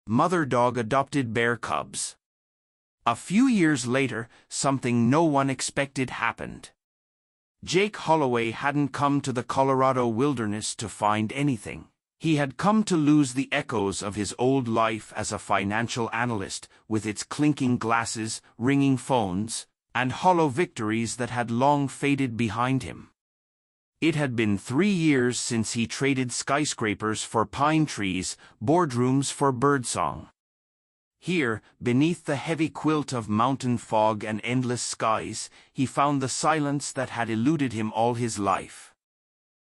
Mother dog adopted bear cubs. A few years later, something no one expected happened. Jake Holloway hadn't come to the Colorado wilderness to find anything. He had come to lose the echoes of his old life as a financial analyst, with its clinking glasses, ringing phones, and hollow victories that had long faded behind him. It had been 3 years since he traded skyscrapers for pine trees, boardrooms for birdsong. Here, beneath the heavy quilt of mountain fog and endless skies, he found the silence that had eluded him all his life.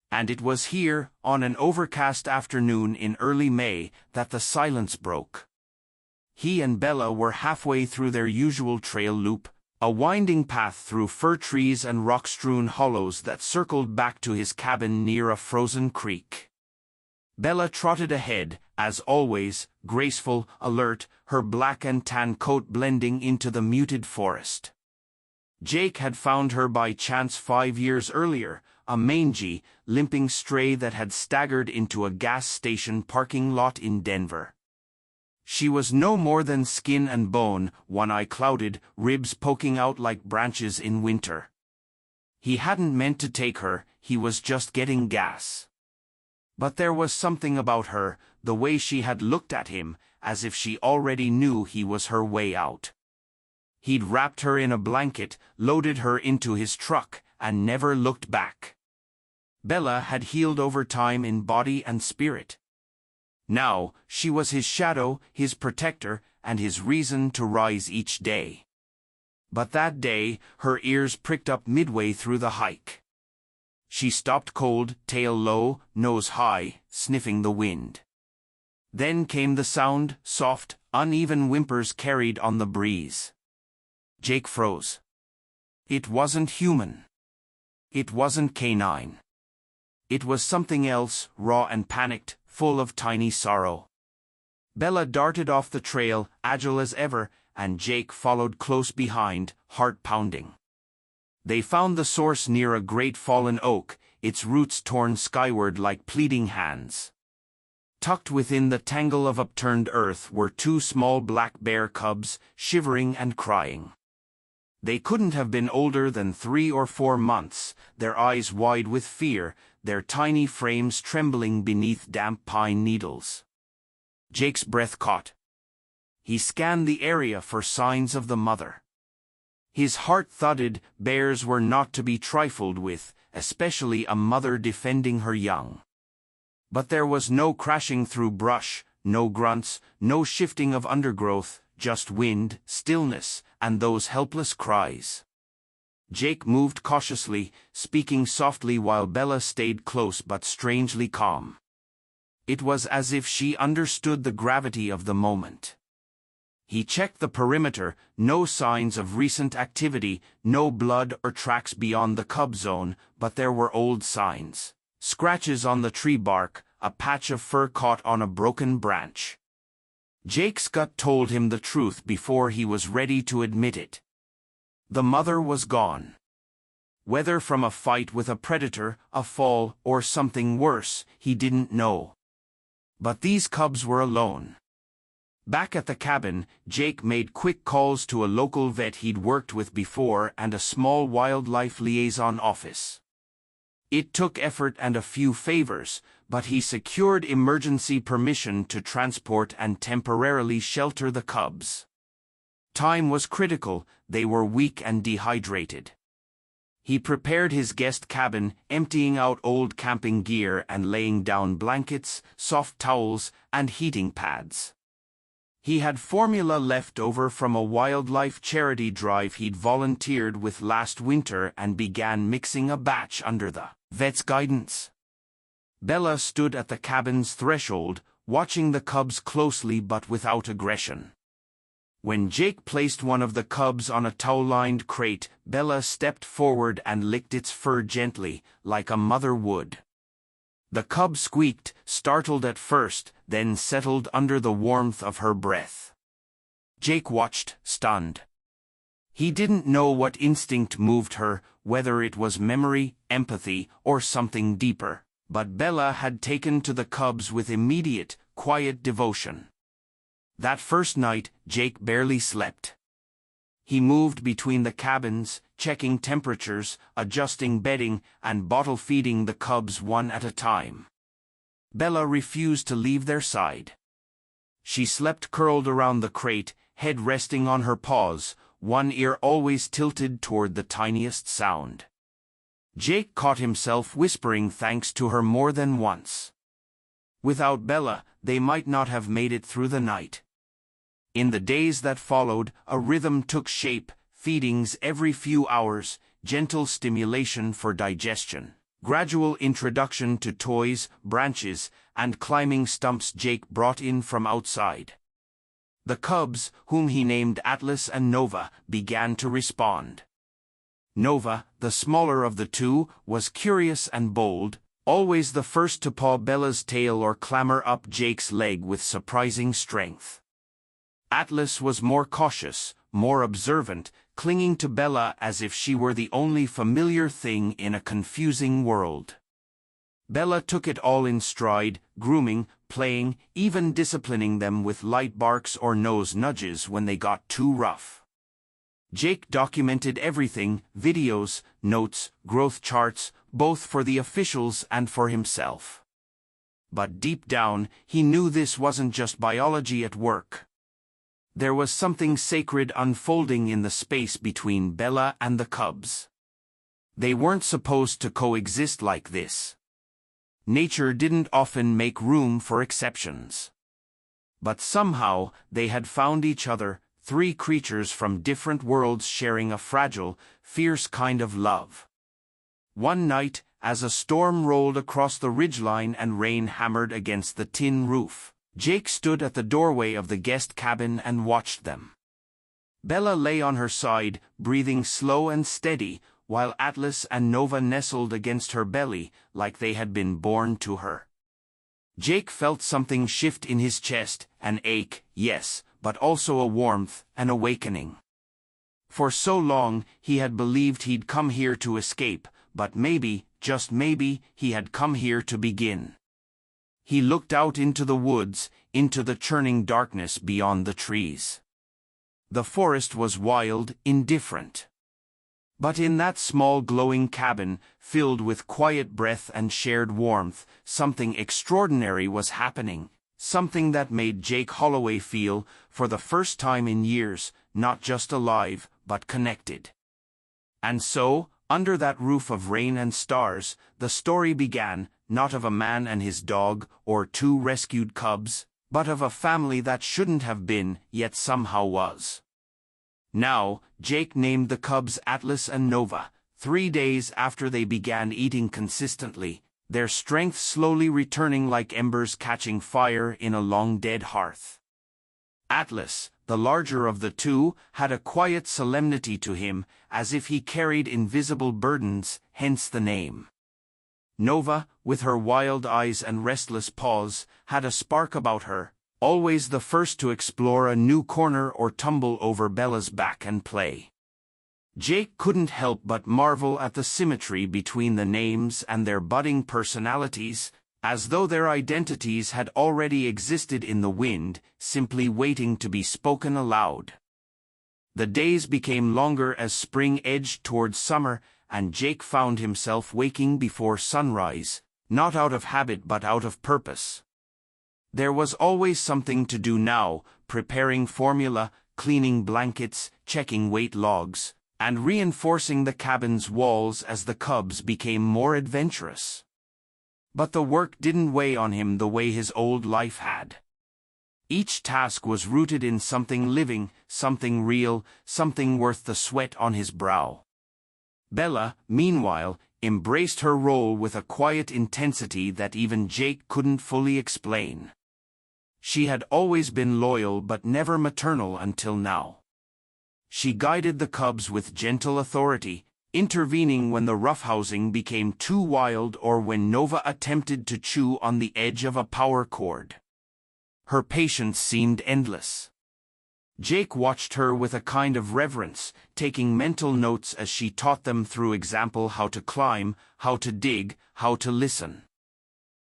And it was here, on an overcast afternoon in early May, that the silence broke. He and Bella were halfway through their usual trail loop, a winding path through fir trees and rock-strewn hollows that circled back to his cabin near a frozen creek. Bella trotted ahead, as always, graceful, alert, her black and tan coat blending into the muted forest. Jake had found her by chance 5 years earlier, a mangy, limping stray that had staggered into a gas station parking lot in Denver. She was no more than skin and bone, one eye clouded, ribs poking out like branches in winter. He hadn't meant to take her, he was just getting gas. But there was something about her, the way she had looked at him, as if she already knew he was her way out. He'd wrapped her in a blanket, loaded her into his truck, and never looked back. Bella had healed over time in body and spirit. Now, she was his shadow, his protector, and his reason to rise each day. But that day, her ears pricked up midway through the hike. She stopped cold, tail low, nose high, sniffing the wind. Then came the sound, soft, uneven whimpers carried on the breeze. Jake froze. It wasn't human. It wasn't canine. It was something else, raw and panicked, full of tiny sorrow. Bella darted off the trail, agile as ever, and Jake followed close behind, heart pounding. They found the source near a great fallen oak, its roots torn skyward like pleading hands. Tucked within the tangle of upturned earth were 2 small black bear cubs, shivering and crying. They couldn't have been older than 3 or 4 months, their eyes wide with fear, their tiny frames trembling beneath damp pine needles. Jake's breath caught. He scanned the area for signs of the mother. His heart thudded. Bears were not to be trifled with, especially a mother defending her young. But there was no crashing through brush, no grunts, no shifting of undergrowth, just wind, stillness, and those helpless cries. Jake moved cautiously, speaking softly while Bella stayed close but strangely calm. It was as if she understood the gravity of the moment. He checked the perimeter, no signs of recent activity, no blood or tracks beyond the cub zone, but there were old signs. Scratches on the tree bark, a patch of fur caught on a broken branch. Jake's gut told him the truth before he was ready to admit it. The mother was gone. Whether from a fight with a predator, a fall, or something worse, he didn't know. But these cubs were alone. Back at the cabin, Jake made quick calls to a local vet he'd worked with before and a small wildlife liaison office. It took effort and a few favors, but he secured emergency permission to transport and temporarily shelter the cubs. Time was critical, they were weak and dehydrated. He prepared his guest cabin, emptying out old camping gear and laying down blankets, soft towels, and heating pads. He had formula left over from a wildlife charity drive he'd volunteered with last winter and began mixing a batch under the vet's guidance. Bella stood at the cabin's threshold, watching the cubs closely but without aggression. When Jake placed one of the cubs on a towel-lined crate, Bella stepped forward and licked its fur gently, like a mother would. The cub squeaked, startled at first, then settled under the warmth of her breath. Jake watched, stunned. He didn't know what instinct moved her, whether it was memory, empathy, or something deeper, but Bella had taken to the cubs with immediate, quiet devotion. That first night, Jake barely slept. He moved between the cabins, checking temperatures, adjusting bedding, and bottle-feeding the cubs one at a time. Bella refused to leave their side. She slept curled around the crate, head resting on her paws, one ear always tilted toward the tiniest sound. Jake caught himself whispering thanks to her more than once. Without Bella, they might not have made it through the night. In the days that followed, a rhythm took shape, feedings every few hours, gentle stimulation for digestion, gradual introduction to toys, branches, and climbing stumps Jake brought in from outside. The cubs, whom he named Atlas and Nova, began to respond. Nova, the smaller of the two, was curious and bold, always the first to paw Bella's tail or clamber up Jake's leg with surprising strength. Atlas was more cautious, more observant, clinging to Bella as if she were the only familiar thing in a confusing world. Bella took it all in stride, grooming, playing, even disciplining them with light barks or nose nudges when they got too rough. Jake documented everything, videos, notes, growth charts, both for the officials and for himself. But deep down, he knew this wasn't just biology at work. There was something sacred unfolding in the space between Bella and the cubs. They weren't supposed to coexist like this. Nature didn't often make room for exceptions. But somehow, they had found each other, three creatures from different worlds sharing a fragile, fierce kind of love. One night, as a storm rolled across the ridgeline and rain hammered against the tin roof, Jake stood at the doorway of the guest cabin and watched them. Bella lay on her side, breathing slow and steady, while Atlas and Nova nestled against her belly like they had been born to her. Jake felt something shift in his chest, an ache, yes, but also a warmth, an awakening. For so long, he had believed he'd come here to escape, but maybe, just maybe, he had come here to begin. He looked out into the woods, into the churning darkness beyond the trees. The forest was wild, indifferent. But in that small glowing cabin, filled with quiet breath and shared warmth, something extraordinary was happening, something that made Jake Holloway feel, for the first time in years, not just alive, but connected. And so, under that roof of rain and stars, the story began, not of a man and his dog, or two rescued cubs, but of a family that shouldn't have been, yet somehow was. Now, Jake named the cubs Atlas and Nova, 3 days after they began eating consistently, their strength slowly returning like embers catching fire in a long-dead hearth. Atlas, the larger of the two, had a quiet solemnity to him, as if he carried invisible burdens, hence the name. Nova, with her wild eyes and restless paws, had a spark about her, always the first to explore a new corner or tumble over Bella's back and play. Jake couldn't help but marvel at the symmetry between the names and their budding personalities, as though their identities had already existed in the wind, simply waiting to be spoken aloud. The days became longer as spring edged towards summer, and Jake found himself waking before sunrise, not out of habit but out of purpose. There was always something to do now, preparing formula, cleaning blankets, checking weight logs, and reinforcing the cabin's walls as the cubs became more adventurous. But the work didn't weigh on him the way his old life had. Each task was rooted in something living, something real, something worth the sweat on his brow. Bella, meanwhile, embraced her role with a quiet intensity that even Jake couldn't fully explain. She had always been loyal but never maternal until now. She guided the cubs with gentle authority, intervening when the roughhousing became too wild or when Nova attempted to chew on the edge of a power cord. Her patience seemed endless. Jake watched her with a kind of reverence, taking mental notes as she taught them through example how to climb, how to dig, how to listen.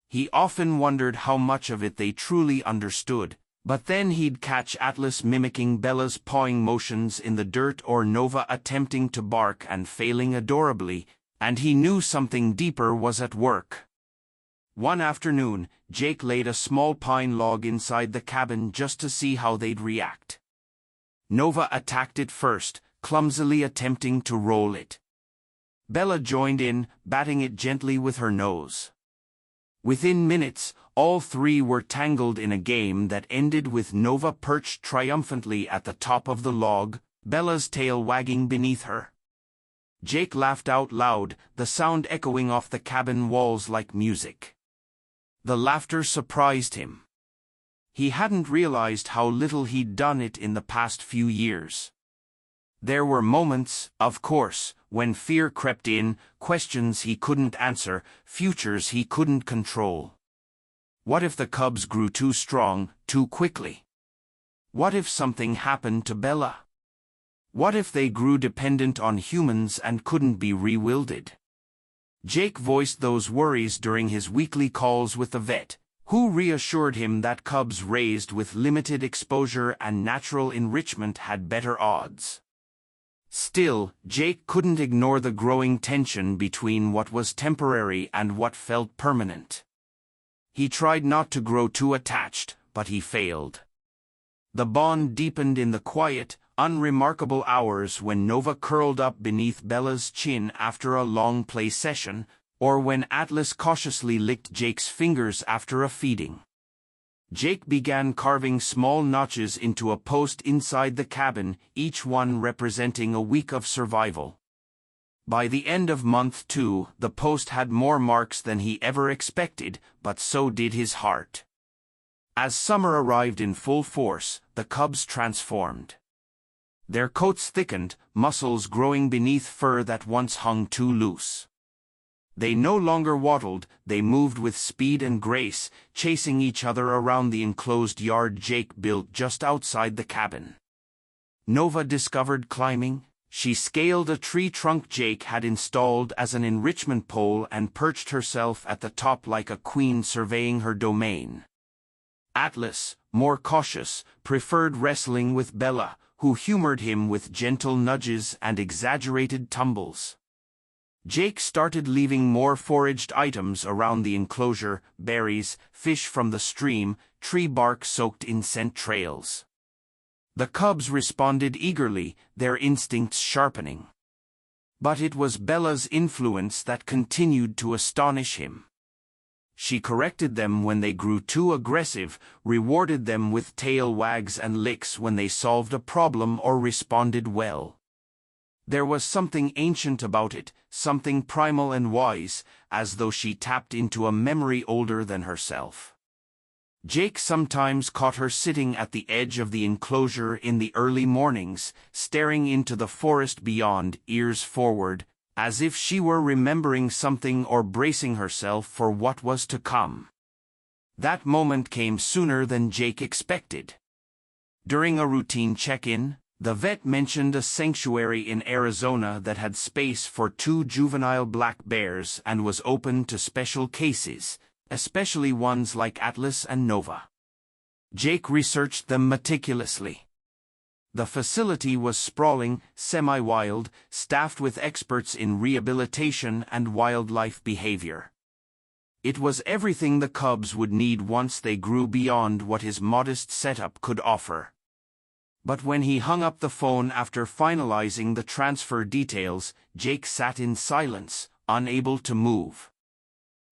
He often wondered how much of it they truly understood, But then he'd catch Atlas mimicking Bella's pawing motions in the dirt or Nova attempting to bark and failing adorably, and he knew something deeper was at work. One afternoon, Jake laid a small pine log inside the cabin just to see how they'd react. Nova attacked it first, clumsily attempting to roll it. Bella joined in, batting it gently with her nose. Within minutes, all three were tangled in a game that ended with Nova perched triumphantly at the top of the log, Bella's tail wagging beneath her. Jake laughed out loud, the sound echoing off the cabin walls like music. The laughter surprised him. He hadn't realized how little he'd done it in the past few years. There were moments, of course, when fear crept in, questions he couldn't answer, futures he couldn't control. What if the cubs grew too strong, too quickly? What if something happened to Bella? What if they grew dependent on humans and couldn't be re-wielded? Jake voiced those worries during his weekly calls with the vet, who reassured him that cubs raised with limited exposure and natural enrichment had better odds. Still, Jake couldn't ignore the growing tension between what was temporary and what felt permanent. He tried not to grow too attached, but he failed. The bond deepened in the quiet, unremarkable hours when Nova curled up beneath Bella's chin after a long play session, or when Atlas cautiously licked Jake's fingers after a feeding. Jake began carving small notches into a post inside the cabin, each one representing a week of survival. By the end of month 2, the post had more marks than he ever expected, but so did his heart. As summer arrived in full force, the cubs transformed. Their coats thickened, muscles growing beneath fur that once hung too loose. They no longer waddled, they moved with speed and grace, chasing each other around the enclosed yard Jake built just outside the cabin. Nova discovered climbing. She scaled a tree trunk Jake had installed as an enrichment pole and perched herself at the top like a queen surveying her domain. Atlas, more cautious, preferred wrestling with Bella, who humored him with gentle nudges and exaggerated tumbles. Jake started leaving more foraged items around the enclosure, berries, fish from the stream, tree bark soaked in scent trails. The cubs responded eagerly, their instincts sharpening. But it was Bella's influence that continued to astonish him. She corrected them when they grew too aggressive, rewarded them with tail wags and licks when they solved a problem or responded well. There was something ancient about it, something primal and wise, as though she tapped into a memory older than herself. Jake sometimes caught her sitting at the edge of the enclosure in the early mornings, staring into the forest beyond, ears forward, as if she were remembering something or bracing herself for what was to come. That moment came sooner than Jake expected. During a routine check-in, the vet mentioned a sanctuary in Arizona that had space for 2 juvenile black bears and was open to special cases, especially ones like Atlas and Nova. Jake researched them meticulously. The facility was sprawling, semi-wild, staffed with experts in rehabilitation and wildlife behavior. It was everything the cubs would need once they grew beyond what his modest setup could offer. But when he hung up the phone after finalizing the transfer details, Jake sat in silence, unable to move.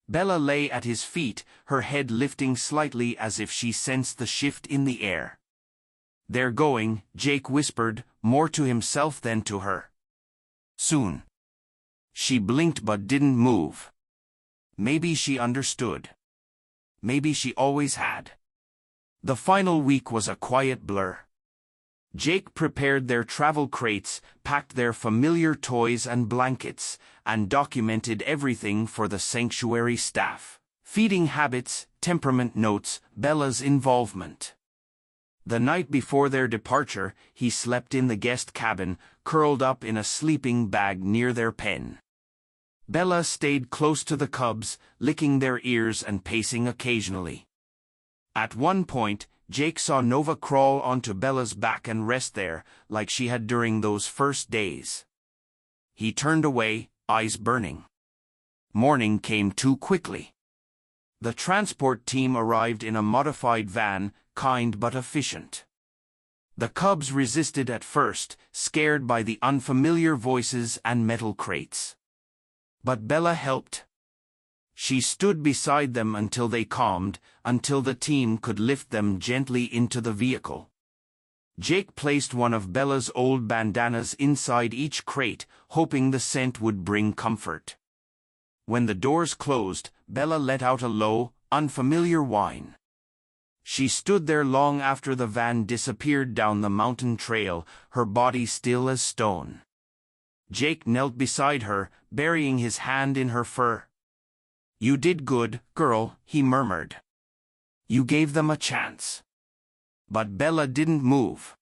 Bella lay at his feet, her head lifting slightly as if she sensed the shift in the air. "They're going," Jake whispered, more to himself than to her. "Soon." She blinked but didn't move. Maybe she understood. Maybe she always had. The final week was a quiet blur. Jake prepared their travel crates, packed their familiar toys and blankets, and documented everything for the sanctuary staff: feeding habits, temperament notes, Bella's involvement. The night before their departure, he slept in the guest cabin, curled up in a sleeping bag near their pen. Bella stayed close to the cubs, licking their ears and pacing occasionally. At one point, Jake saw Nova crawl onto Bella's back and rest there, like she had during those first days. He turned away, eyes burning. Morning came too quickly. The transport team arrived in a modified van, kind but efficient. The cubs resisted at first, scared by the unfamiliar voices and metal crates. But Bella helped. She stood beside them until they calmed, until the team could lift them gently into the vehicle. Jake placed one of Bella's old bandanas inside each crate, hoping the scent would bring comfort. When the doors closed, Bella let out a low, unfamiliar whine. She stood there long after the van disappeared down the mountain trail, her body still as stone. Jake knelt beside her, burying his hand in her fur. "You did good, girl," he murmured. "You gave them a chance." But Bella didn't move.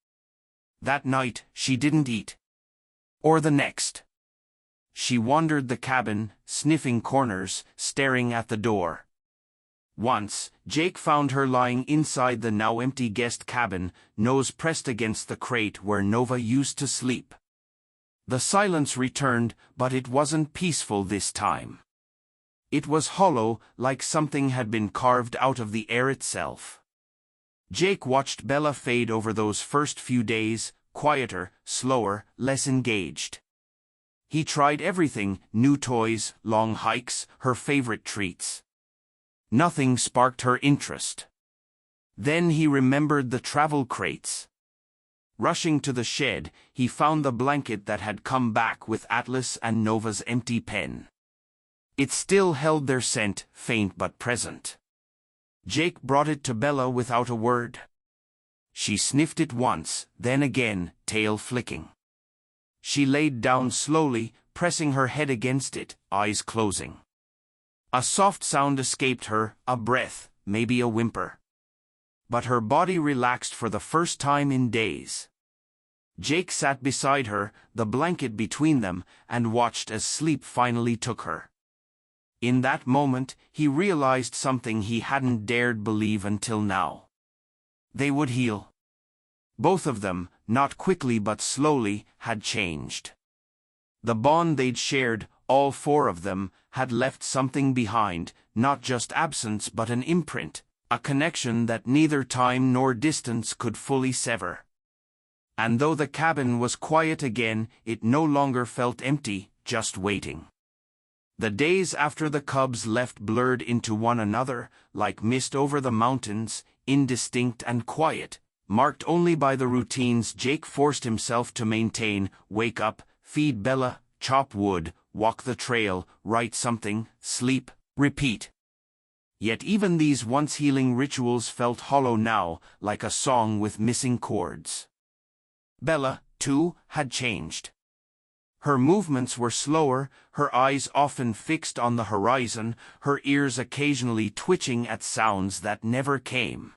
That night, she didn't eat. Or the next. She wandered the cabin, sniffing corners, staring at the door. Once, Jake found her lying inside the now empty guest cabin, nose pressed against the crate where Nova used to sleep. The silence returned, but it wasn't peaceful this time. It was hollow, like something had been carved out of the air itself. Jake watched Bella fade over those first few days, quieter, slower, less engaged. He tried everything, new toys, long hikes, her favorite treats. Nothing sparked her interest. Then he remembered the travel crates. Rushing to the shed, he found the blanket that had come back with Atlas and Nova's empty pen. It still held their scent, faint but present. Jake brought it to Bella without a word. She sniffed it once, then again, tail flicking. She laid down slowly, pressing her head against it, eyes closing. A soft sound escaped her, a breath, maybe a whimper. But her body relaxed for the first time in days. Jake sat beside her, the blanket between them, and watched as sleep finally took her. In that moment, he realized something he hadn't dared believe until now. They would heal. Both of them, not quickly but slowly, had changed. The bond they'd shared, all four of them, had left something behind, not just absence but an imprint, a connection that neither time nor distance could fully sever. And though the cabin was quiet again, it no longer felt empty, just waiting. The days after the cubs left blurred into one another, like mist over the mountains, indistinct and quiet, marked only by the routines Jake forced himself to maintain: wake up, feed Bella, chop wood, walk the trail, write something, sleep, repeat. Yet even these once healing rituals felt hollow now, like a song with missing chords. Bella, too, had changed. Her movements were slower, her eyes often fixed on the horizon, her ears occasionally twitching at sounds that never came.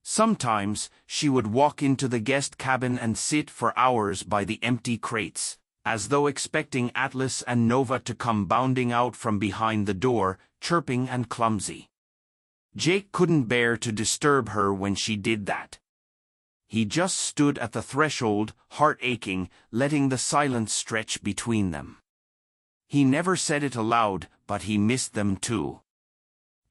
Sometimes, she would walk into the guest cabin and sit for hours by the empty crates, as though expecting Atlas and Nova to come bounding out from behind the door, chirping and clumsy. Jake couldn't bear to disturb her when she did that. He just stood at the threshold, heart aching, letting the silence stretch between them. He never said it aloud, but he missed them too.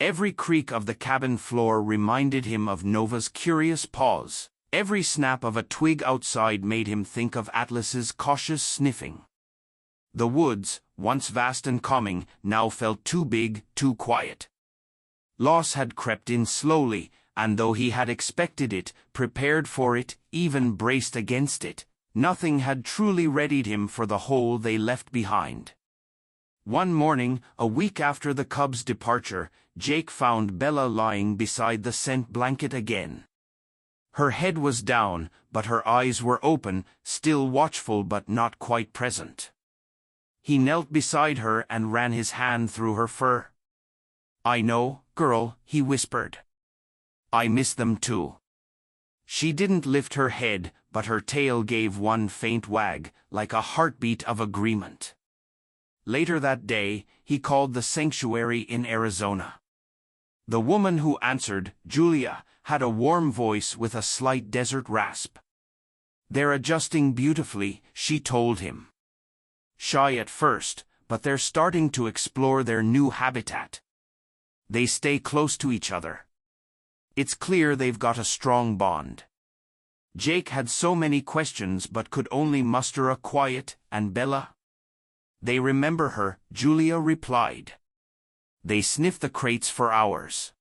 Every creak of the cabin floor reminded him of Nova's curious pause. Every snap of a twig outside made him think of Atlas's cautious sniffing. The woods, once vast and calming, now felt too big, too quiet. Loss had crept in slowly, and though he had expected it, prepared for it, even braced against it, nothing had truly readied him for the hole they left behind. One morning, a week after the cubs' departure, Jake found Bella lying beside the scent blanket again. Her head was down, but her eyes were open, still watchful but not quite present. He knelt beside her and ran his hand through her fur. "I know, girl," he whispered. "I miss them too." She didn't lift her head, but her tail gave one faint wag, like a heartbeat of agreement. Later that day, he called the sanctuary in Arizona. The woman who answered, Julia, had a warm voice with a slight desert rasp. "They're adjusting beautifully," she told him. "Shy at first, but they're starting to explore their new habitat. They stay close to each other. It's clear they've got a strong bond." Jake had so many questions but could only muster a quiet, "And Bella?" "They remember her," Julia replied. "They sniffed the crates for hours.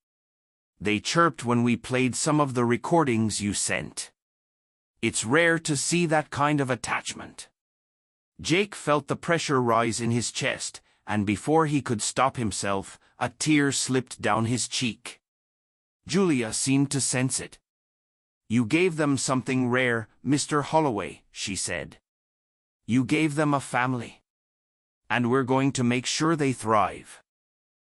They chirped when we played some of the recordings you sent. It's rare to see that kind of attachment." Jake felt the pressure rise in his chest, and before he could stop himself, a tear slipped down his cheek. Julia seemed to sense it. "You gave them something rare, Mr. Holloway," she said. "You gave them a family. And we're going to make sure they thrive."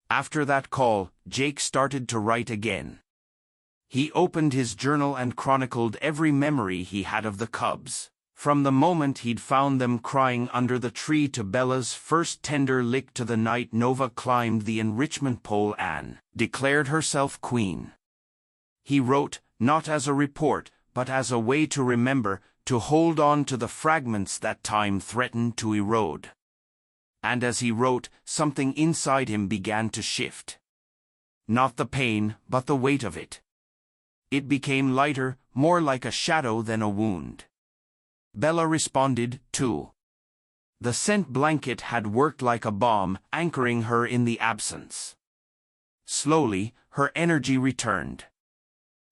After that call, Jake started to write again. He opened his journal and chronicled every memory he had of the cubs, from the moment he'd found them crying under the tree to Bella's first tender lick to the night Nova climbed the enrichment pole and declared herself queen. He wrote, not as a report, but as a way to remember, to hold on to the fragments that time threatened to erode. And as he wrote, something inside him began to shift. Not the pain, but the weight of it. It became lighter, more like a shadow than a wound. Bella responded, too. The scent blanket had worked like a bomb, anchoring her in the absence. Slowly, her energy returned.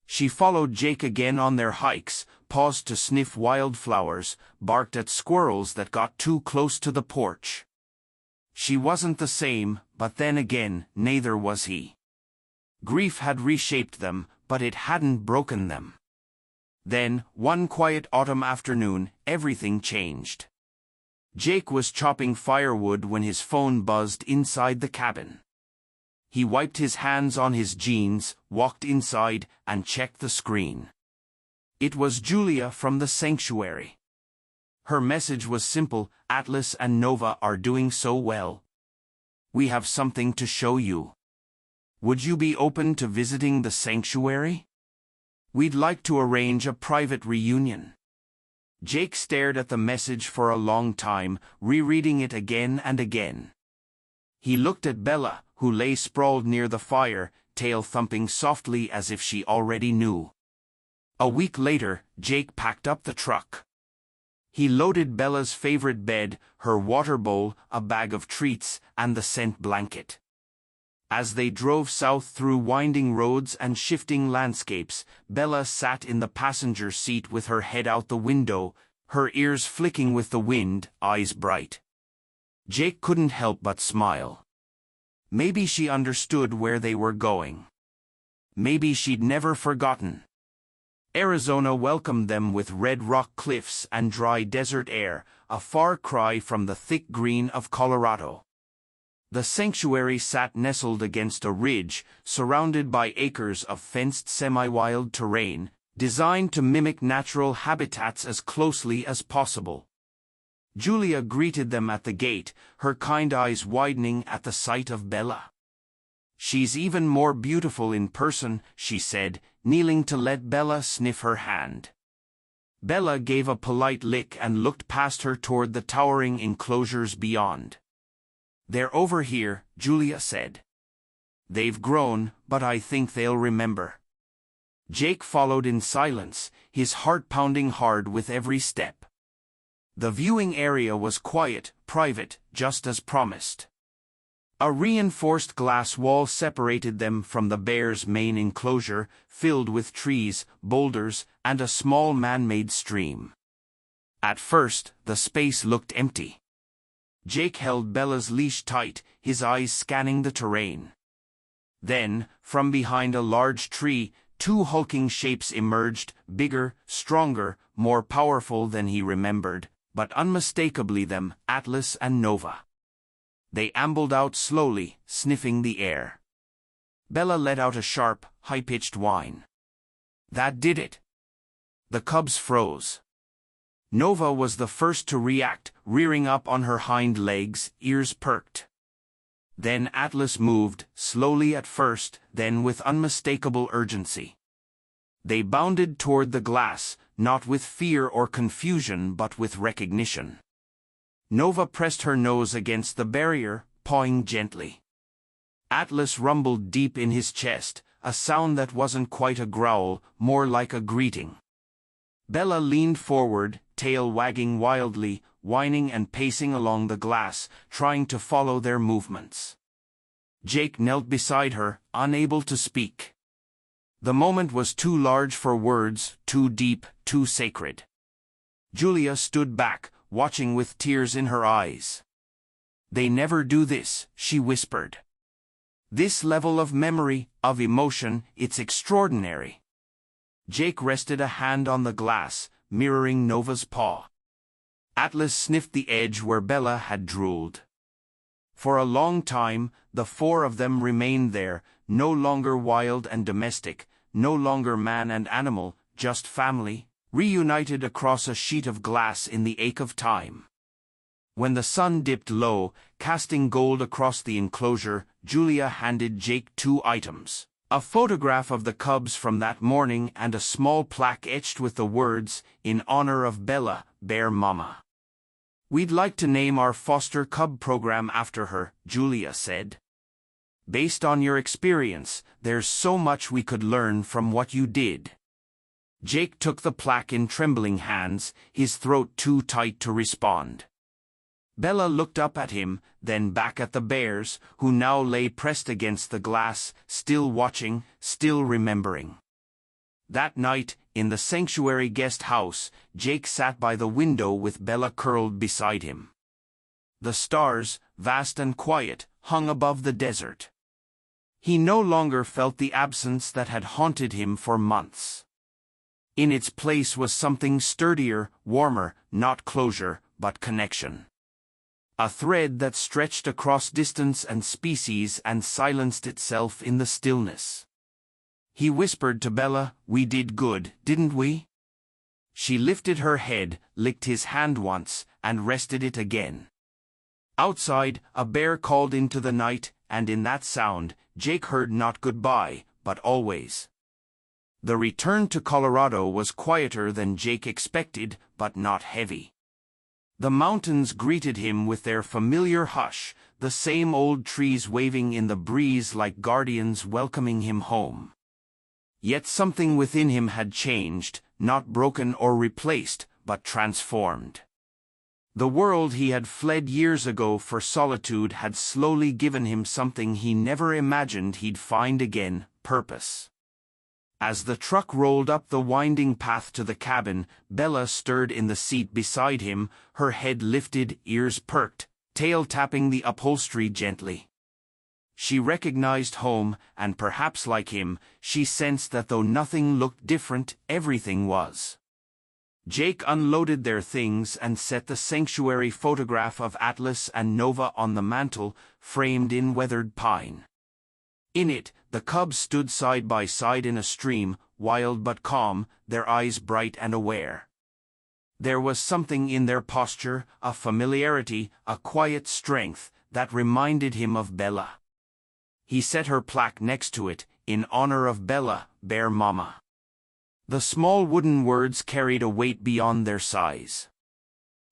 She followed Jake again on their hikes, paused to sniff wildflowers, barked at squirrels that got too close to the porch. She wasn't the same, but then again, neither was he. Grief had reshaped them, but it hadn't broken them. Then, one quiet autumn afternoon, everything changed. Jake was chopping firewood when his phone buzzed inside the cabin. He wiped his hands on his jeans, walked inside, and checked the screen. It was Julia from the sanctuary. Her message was simple: "Atlas and Nova are doing so well. We have something to show you. Would you be open to visiting the sanctuary? We'd like to arrange a private reunion." Jake stared at the message for a long time, rereading it again and again. He looked at Bella, who lay sprawled near the fire, tail thumping softly as if she already knew. A week later, Jake packed up the truck. He loaded Bella's favorite bed, her water bowl, a bag of treats, and the scent blanket. As they drove south through winding roads and shifting landscapes, Bella sat in the passenger seat with her head out the window, her ears flicking with the wind, eyes bright. Jake couldn't help but smile. Maybe she understood where they were going. Maybe she'd never forgotten. Arizona welcomed them with red rock cliffs and dry desert air, a far cry from the thick green of Colorado. The sanctuary sat nestled against a ridge, surrounded by acres of fenced semi-wild terrain, designed to mimic natural habitats as closely as possible. Julia greeted them at the gate, her kind eyes widening at the sight of Bella. "She's even more beautiful in person," she said, kneeling to let Bella sniff her hand. Bella gave a polite lick and looked past her toward the towering enclosures beyond. "They're over here," Julia said. "They've grown, but I think they'll remember." Jake followed in silence, his heart pounding hard with every step. The viewing area was quiet, private, just as promised. A reinforced glass wall separated them from the bears' main enclosure, filled with trees, boulders, and a small man-made stream. At first, the space looked empty. Jake held Bella's leash tight, his eyes scanning the terrain. Then, from behind a large tree, two hulking shapes emerged, bigger, stronger, more powerful than he remembered, but unmistakably them, Atlas and Nova. They ambled out slowly, sniffing the air. Bella let out a sharp, high-pitched whine. That did it. The cubs froze. Nova was the first to react, rearing up on her hind legs, ears perked. Then Atlas moved, slowly at first, then with unmistakable urgency. They bounded toward the glass, not with fear or confusion but with recognition. Nova pressed her nose against the barrier, pawing gently. Atlas rumbled deep in his chest, a sound that wasn't quite a growl, more like a greeting. Bella leaned forward, tail wagging wildly, whining and pacing along the glass, trying to follow their movements. Jake knelt beside her, unable to speak. The moment was too large for words, too deep, too sacred. Julia stood back, watching with tears in her eyes. "They never do this," she whispered. "This level of memory, of emotion, it's extraordinary." Jake rested a hand on the glass, mirroring Nova's paw. Atlas sniffed the edge where Bella had drooled. For a long time, the four of them remained there, no longer wild and domestic, no longer man and animal, just family, reunited across a sheet of glass in the ache of time. When the sun dipped low, casting gold across the enclosure, Julia handed Jake 2 items. A photograph of the cubs from that morning and a small plaque etched with the words, "In honor of Bella, Bear Mama." "We'd like to name our foster cub program after her," Julia said. "Based on your experience, there's so much we could learn from what you did." Jake took the plaque in trembling hands, his throat too tight to respond. Bella looked up at him, then back at the bears, who now lay pressed against the glass, still watching, still remembering. That night, in the sanctuary guest house, Jake sat by the window with Bella curled beside him. The stars, vast and quiet, hung above the desert. He no longer felt the absence that had haunted him for months. In its place was something sturdier, warmer, not closure, but connection. A thread that stretched across distance and species and silenced itself in the stillness. He whispered to Bella, "We did good, didn't we?" She lifted her head, licked his hand once, and rested it again. Outside, a bear called into the night, and in that sound, Jake heard not goodbye, but always. The return to Colorado was quieter than Jake expected, but not heavy. The mountains greeted him with their familiar hush, the same old trees waving in the breeze like guardians welcoming him home. Yet something within him had changed, not broken or replaced, but transformed. The world he had fled years ago for solitude had slowly given him something he never imagined he'd find again: purpose. As the truck rolled up the winding path to the cabin, Bella stirred in the seat beside him, her head lifted, ears perked, tail tapping the upholstery gently. She recognized home, and perhaps like him, she sensed that though nothing looked different, everything was. Jake unloaded their things and set the sanctuary photograph of Atlas and Nova on the mantel, framed in weathered pine. In it, the cubs stood side by side in a stream, wild but calm, their eyes bright and aware. There was something in their posture, a familiarity, a quiet strength, that reminded him of Bella. He set her plaque next to it, "In honor of Bella, Bear Mama." The small wooden words carried a weight beyond their size.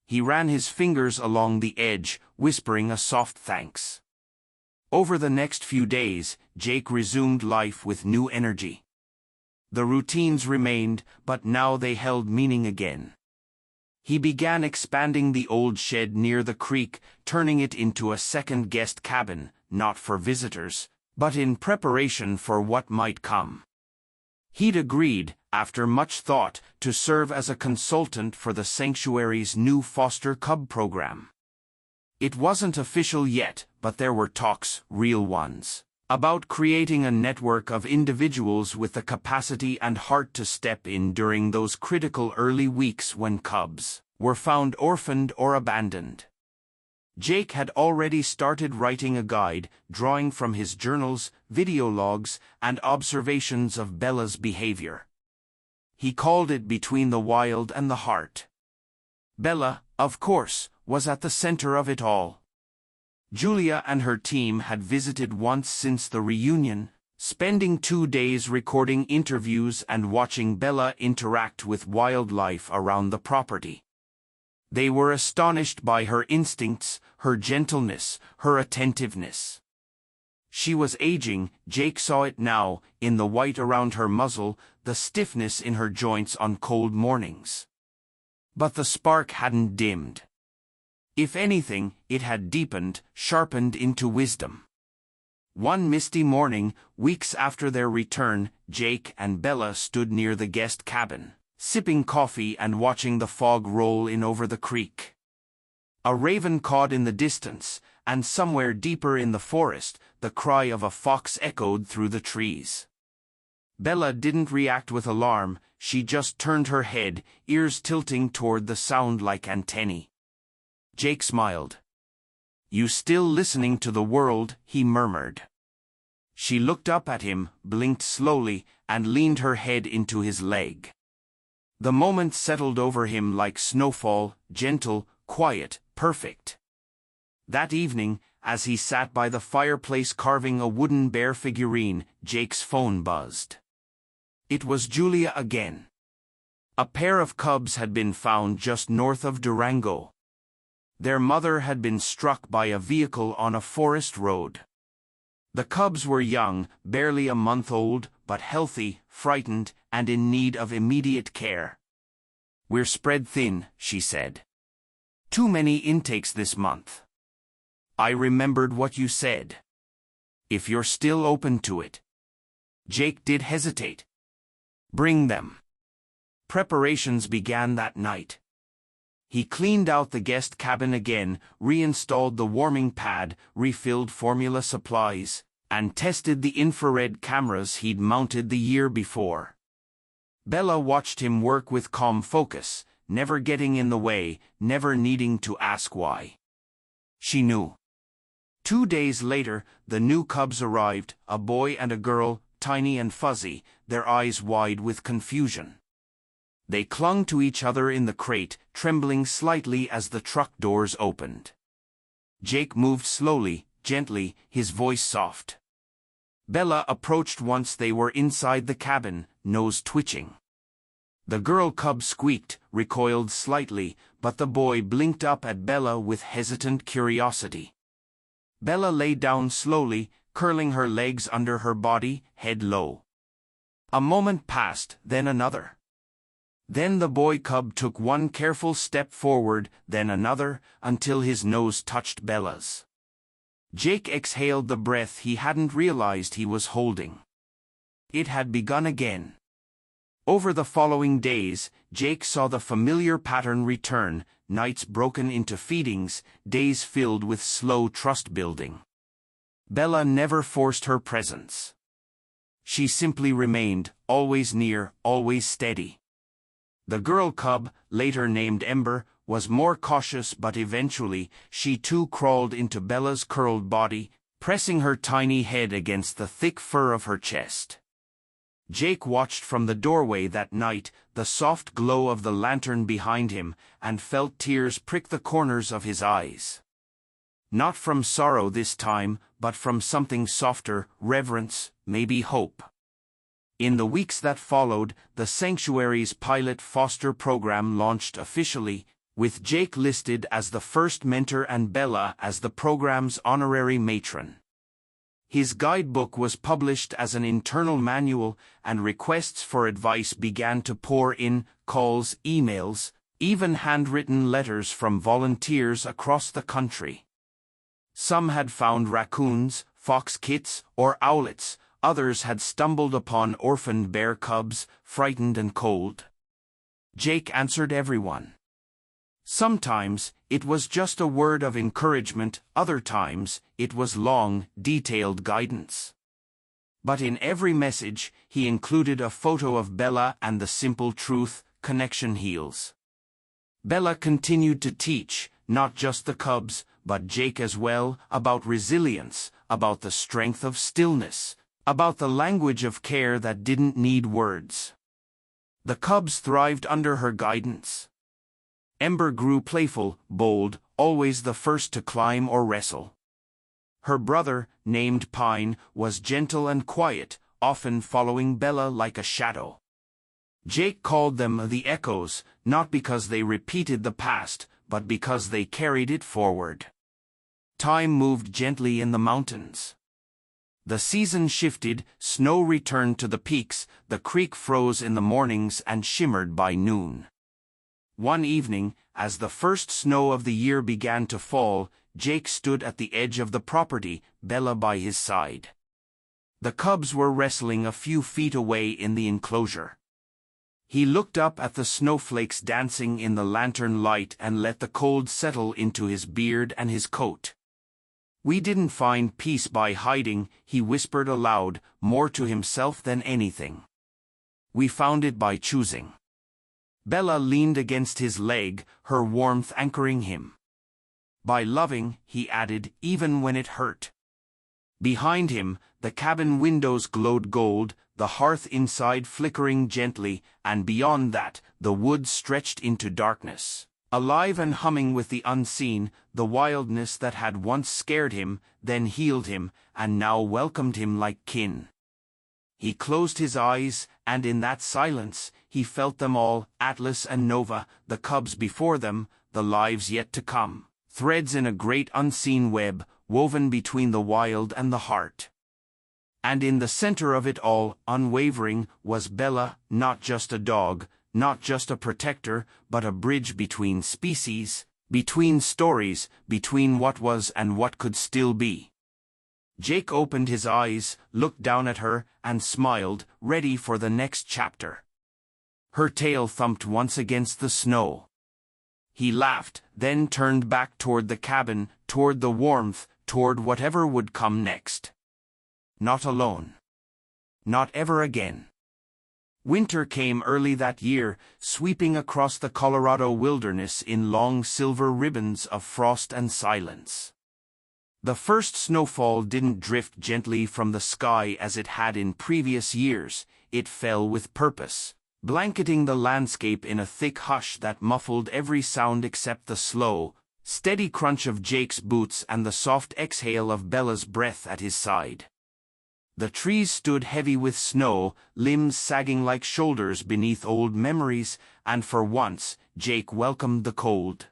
He ran his fingers along the edge, whispering a soft thanks. Over the next few days, Jake resumed life with new energy. The routines remained, but now they held meaning again. He began expanding the old shed near the creek, turning it into a second guest cabin, not for visitors, but in preparation for what might come. He'd agreed, after much thought, to serve as a consultant for the sanctuary's new foster cub program. It wasn't official yet, but there were talks, real ones, about creating a network of individuals with the capacity and heart to step in during those critical early weeks when cubs were found orphaned or abandoned. Jake had already started writing a guide, drawing from his journals, video logs, and observations of Bella's behavior. He called it Between the Wild and the Heart. Bella, of course, was at the center of it all. Julia and her team had visited once since the reunion, spending 2 days recording interviews and watching Bella interact with wildlife around the property. They were astonished by her instincts, her gentleness, her attentiveness. She was aging, Jake saw it now, in the white around her muzzle, the stiffness in her joints on cold mornings. But the spark hadn't dimmed. If anything, it had deepened, sharpened into wisdom. One misty morning, weeks after their return, Jake and Bella stood near the guest cabin, sipping coffee and watching the fog roll in over the creek. A raven cawed in the distance, and somewhere deeper in the forest, the cry of a fox echoed through the trees. Bella didn't react with alarm, she just turned her head, ears tilting toward the sound like antennae. Jake smiled. "You still listening to the world?" he murmured. She looked up at him, blinked slowly, and leaned her head into his leg. The moment settled over him like snowfall, gentle, quiet, perfect. That evening, as he sat by the fireplace carving a wooden bear figurine, Jake's phone buzzed. It was Julia again. A pair of cubs had been found just north of Durango. Their mother had been struck by a vehicle on a forest road. The cubs were young, barely a month old, but healthy, frightened, and in need of immediate care. "We're spread thin," she said. "Too many intakes this month." "I remembered what you said. If you're still open to it." Jake did hesitate. "Bring them." Preparations began that night. He cleaned out the guest cabin again, reinstalled the warming pad, refilled formula supplies, and tested the infrared cameras he'd mounted the year before. Bella watched him work with calm focus, never getting in the way, never needing to ask why. She knew. 2 days later, the new cubs arrived, a boy and a girl, tiny and fuzzy, their eyes wide with confusion. They clung to each other in the crate, trembling slightly as the truck doors opened. Jake moved slowly, gently, his voice soft. Bella approached once they were inside the cabin, nose twitching. The girl cub squeaked, recoiled slightly, but the boy blinked up at Bella with hesitant curiosity. Bella lay down slowly, curling her legs under her body, head low. A moment passed, then another. Then the boy cub took one careful step forward, then another, until his nose touched Bella's. Jake exhaled the breath he hadn't realized he was holding. It had begun again. Over the following days, Jake saw the familiar pattern return, nights broken into feedings, days filled with slow trust-building. Bella never forced her presence. She simply remained, always near, always steady. The girl cub, later named Ember, was more cautious, but eventually, she too crawled into Bella's curled body, pressing her tiny head against the thick fur of her chest. Jake watched from the doorway that night, the soft glow of the lantern behind him, and felt tears prick the corners of his eyes. Not from sorrow this time, but from something softer, reverence, maybe hope. In the weeks that followed, the sanctuary's pilot foster program launched officially, with Jake listed as the first mentor and Bella as the program's honorary matron. His guidebook was published as an internal manual, and requests for advice began to pour in, calls, emails, even handwritten letters from volunteers across the country. Some had found raccoons, fox kits, or owlets. Others had stumbled upon orphaned bear cubs, frightened and cold. Jake answered everyone. Sometimes, it was just a word of encouragement, other times, it was long, detailed guidance. But in every message, he included a photo of Bella and the simple truth: connection heals. Bella continued to teach, not just the cubs, but Jake as well, about resilience, about the strength of stillness, about the language of care that didn't need words. The cubs thrived under her guidance. Ember grew playful, bold, always the first to climb or wrestle. Her brother, named Pine, was gentle and quiet, often following Bella like a shadow. Jake called them the Echoes, not because they repeated the past, but because they carried it forward. Time moved gently in the mountains. The season shifted, snow returned to the peaks, the creek froze in the mornings and shimmered by noon. One evening, as the first snow of the year began to fall, Jake stood at the edge of the property, Bella by his side. The cubs were wrestling a few feet away in the enclosure. He looked up at the snowflakes dancing in the lantern light and let the cold settle into his beard and his coat. "We didn't find peace by hiding," he whispered aloud, more to himself than anything. "We found it by choosing." Bella leaned against his leg, her warmth anchoring him. "By loving," he added, "even when it hurt." Behind him, the cabin windows glowed gold, the hearth inside flickering gently, and beyond that, the woods stretched into darkness, alive and humming with the unseen, the wildness that had once scared him, then healed him, and now welcomed him like kin. He closed his eyes, and in that silence, he felt them all, Atlas and Nova, the cubs before them, the lives yet to come, threads in a great unseen web, woven between the wild and the heart. And in the center of it all, unwavering, was Bella, not just a dog, not just a protector, but a bridge between species, between stories, between what was and what could still be. Jake opened his eyes, looked down at her, and smiled, ready for the next chapter. Her tail thumped once against the snow. He laughed, then turned back toward the cabin, toward the warmth, toward whatever would come next. Not alone. Not ever again. Winter came early that year, sweeping across the Colorado wilderness in long silver ribbons of frost and silence. The first snowfall didn't drift gently from the sky as it had in previous years, it fell with purpose, blanketing the landscape in a thick hush that muffled every sound except the slow, steady crunch of Jake's boots and the soft exhale of Bella's breath at his side. The trees stood heavy with snow, limbs sagging like shoulders beneath old memories, and for once, Jake welcomed the cold.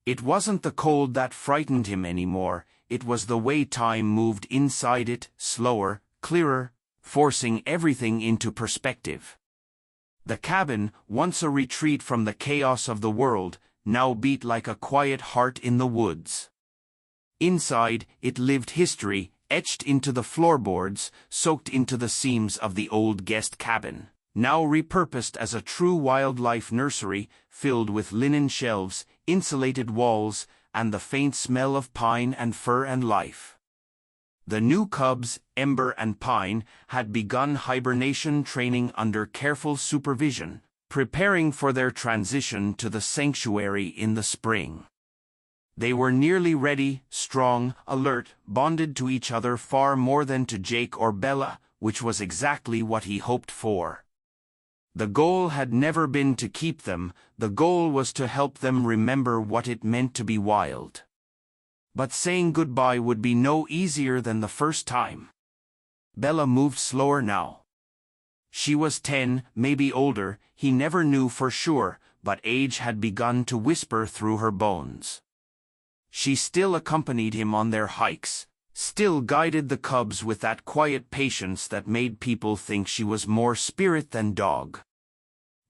It wasn't the cold that frightened him anymore, it was the way time moved inside it, slower, clearer, forcing everything into perspective. The cabin, once a retreat from the chaos of the world, now beat like a quiet heart in the woods. Inside, it lived history, etched into the floorboards, soaked into the seams of the old guest cabin, now repurposed as a true wildlife nursery, filled with linen shelves, insulated walls, and the faint smell of pine and fir and life. The new cubs, Ember and Pine, had begun hibernation training under careful supervision, preparing for their transition to the sanctuary in the spring. They were nearly ready, strong, alert, bonded to each other far more than to Jake or Bella, which was exactly what he hoped for. The goal had never been to keep them, the goal was to help them remember what it meant to be wild. But saying goodbye would be no easier than the first time. Bella moved slower now. She was 10, maybe older, he never knew for sure, but age had begun to whisper through her bones. She still accompanied him on their hikes, still guided the cubs with that quiet patience that made people think she was more spirit than dog.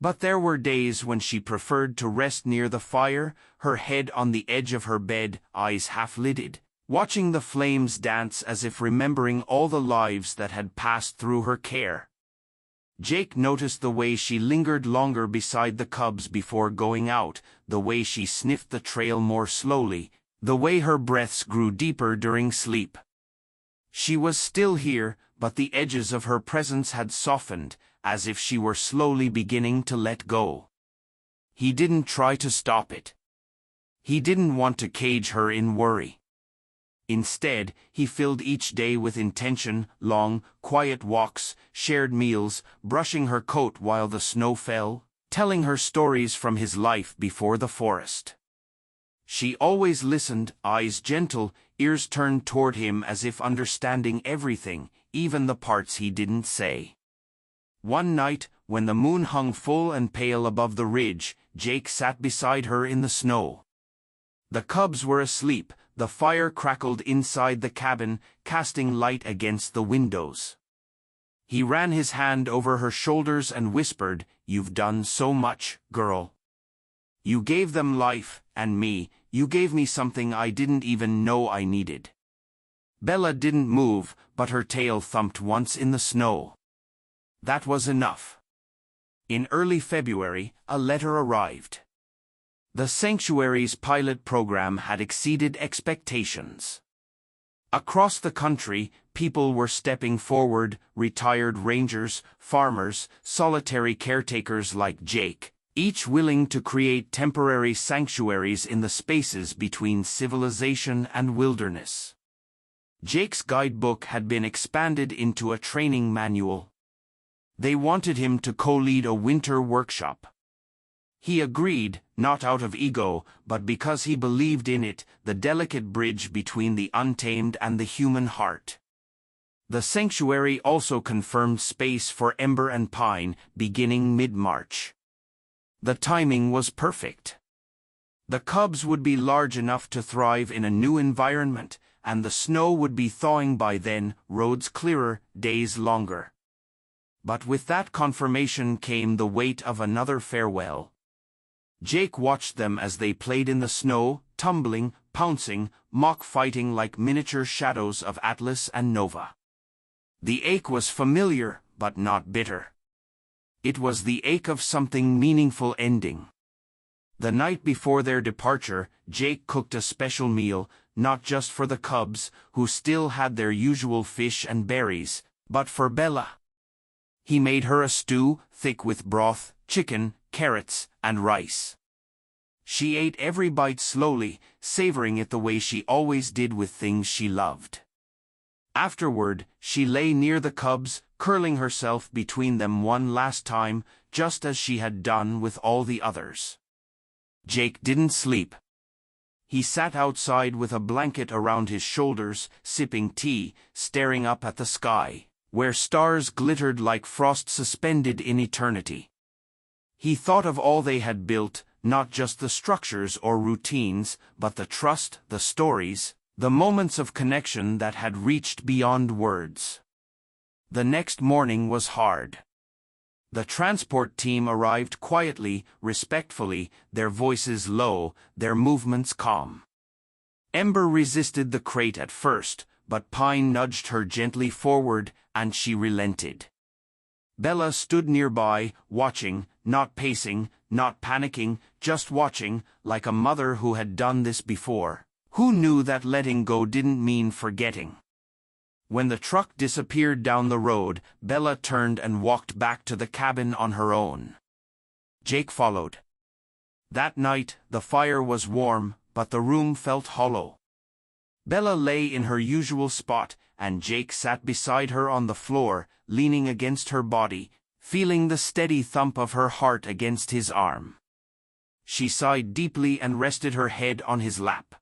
But there were days when she preferred to rest near the fire, her head on the edge of her bed, eyes half-lidded, watching the flames dance as if remembering all the lives that had passed through her care. Jake noticed the way she lingered longer beside the cubs before going out, the way she sniffed the trail more slowly, the way her breaths grew deeper during sleep. She was still here, but the edges of her presence had softened, as if she were slowly beginning to let go. He didn't try to stop it. He didn't want to cage her in worry. Instead, he filled each day with intention, long, quiet walks, shared meals, brushing her coat while the snow fell, telling her stories from his life before the forest. She always listened, eyes gentle, ears turned toward him as if understanding everything, even the parts he didn't say. One night, when the moon hung full and pale above the ridge, Jake sat beside her in the snow. The cubs were asleep, the fire crackled inside the cabin, casting light against the windows. He ran his hand over her shoulders and whispered, "You've done so much, girl. You gave them life, and me, you gave me something I didn't even know I needed." Bella didn't move, but her tail thumped once in the snow. That was enough. In early February, a letter arrived. The sanctuary's pilot program had exceeded expectations. Across the country, people were stepping forward, retired rangers, farmers, solitary caretakers like Jake, each willing to create temporary sanctuaries in the spaces between civilization and wilderness. Jake's guidebook had been expanded into a training manual. They wanted him to co-lead a winter workshop. He agreed, not out of ego, but because he believed in it, the delicate bridge between the untamed and the human heart. The sanctuary also confirmed space for Ember and Pine, beginning mid-March. The timing was perfect. The cubs would be large enough to thrive in a new environment, and the snow would be thawing by then, roads clearer, days longer. But with that confirmation came the weight of another farewell. Jake watched them as they played in the snow, tumbling, pouncing, mock-fighting like miniature shadows of Atlas and Nova. The ache was familiar, but not bitter. It was the ache of something meaningful ending. The night before their departure, Jake cooked a special meal, not just for the cubs, who still had their usual fish and berries, but for Bella. He made her a stew, thick with broth, chicken, carrots, and rice. She ate every bite slowly, savoring it the way she always did with things she loved. Afterward, she lay near the cubs, curling herself between them one last time, just as she had done with all the others. Jake didn't sleep. He sat outside with a blanket around his shoulders, sipping tea, staring up at the sky, where stars glittered like frost suspended in eternity. He thought of all they had built, not just the structures or routines, but the trust, the stories, the moments of connection that had reached beyond words. The next morning was hard. The transport team arrived quietly, respectfully, their voices low, their movements calm. Ember resisted the crate at first, but Pine nudged her gently forward, and she relented. Bella stood nearby, watching, not pacing, not panicking, just watching, like a mother who had done this before, who knew that letting go didn't mean forgetting. When the truck disappeared down the road, Bella turned and walked back to the cabin on her own. Jake followed. That night, the fire was warm, but the room felt hollow. Bella lay in her usual spot, and Jake sat beside her on the floor, leaning against her body, feeling the steady thump of her heart against his arm. She sighed deeply and rested her head on his lap.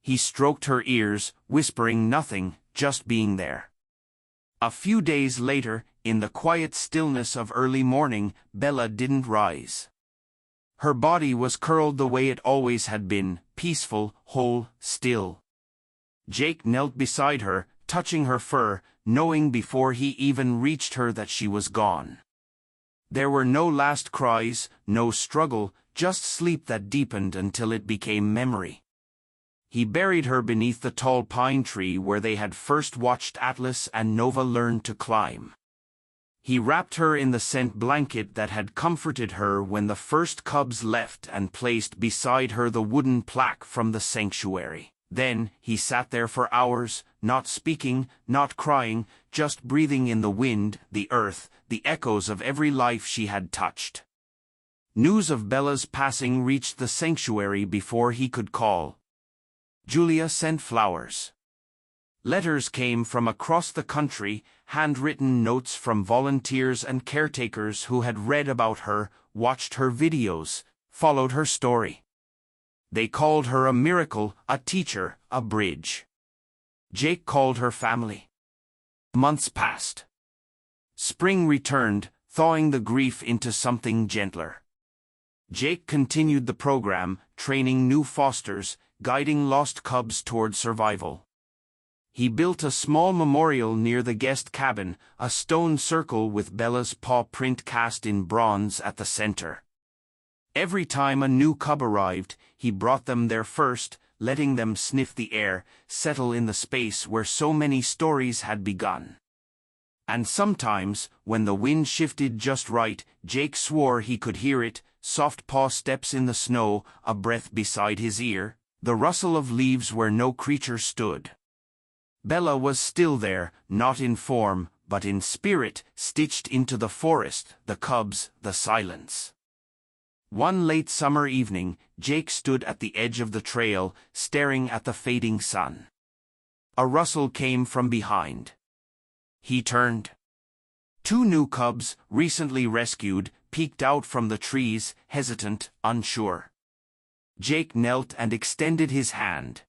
He stroked her ears, whispering nothing, just being there. A few days later, in the quiet stillness of early morning, Bella didn't rise. Her body was curled the way it always had been, peaceful, whole, still. Jake knelt beside her, touching her fur, knowing before he even reached her that she was gone. There were no last cries, no struggle, just sleep that deepened until it became memory. He buried her beneath the tall pine tree where they had first watched Atlas and Nova learn to climb. He wrapped her in the scent blanket that had comforted her when the first cubs left and placed beside her the wooden plaque from the sanctuary. Then, he sat there for hours, not speaking, not crying, just breathing in the wind, the earth, the echoes of every life she had touched. News of Bella's passing reached the sanctuary before he could call. Julia sent flowers. Letters came from across the country, handwritten notes from volunteers and caretakers who had read about her, watched her videos, followed her story. They called her a miracle, a teacher, a bridge. Jake called her family. Months passed. Spring returned, thawing the grief into something gentler. Jake continued the program, training new fosters, guiding lost cubs toward survival. He built a small memorial near the guest cabin, a stone circle with Bella's paw print cast in bronze at the center. Every time a new cub arrived, he brought them there first, letting them sniff the air, settle in the space where so many stories had begun. And sometimes, when the wind shifted just right, Jake swore he could hear it, soft paw steps in the snow, a breath beside his ear, the rustle of leaves where no creature stood. Bella was still there, not in form, but in spirit, stitched into the forest, the cubs, the silence. One late summer evening, Jake stood at the edge of the trail, staring at the fading sun. A rustle came from behind. He turned. Two new cubs, recently rescued, peeked out from the trees, hesitant, unsure. Jake knelt and extended his hand.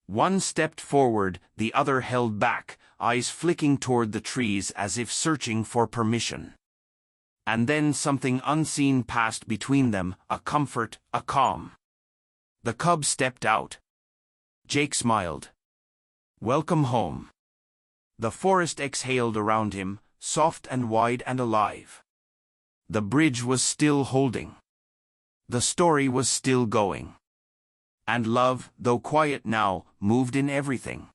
One stepped forward, the other held back, eyes flicking toward the trees as if searching for permission. And then something unseen passed between them, a comfort, a calm. The cub stepped out. Jake smiled. "Welcome home." The forest exhaled around him, soft and wide and alive. The bridge was still holding. The story was still going. And love, though quiet now, moved in everything.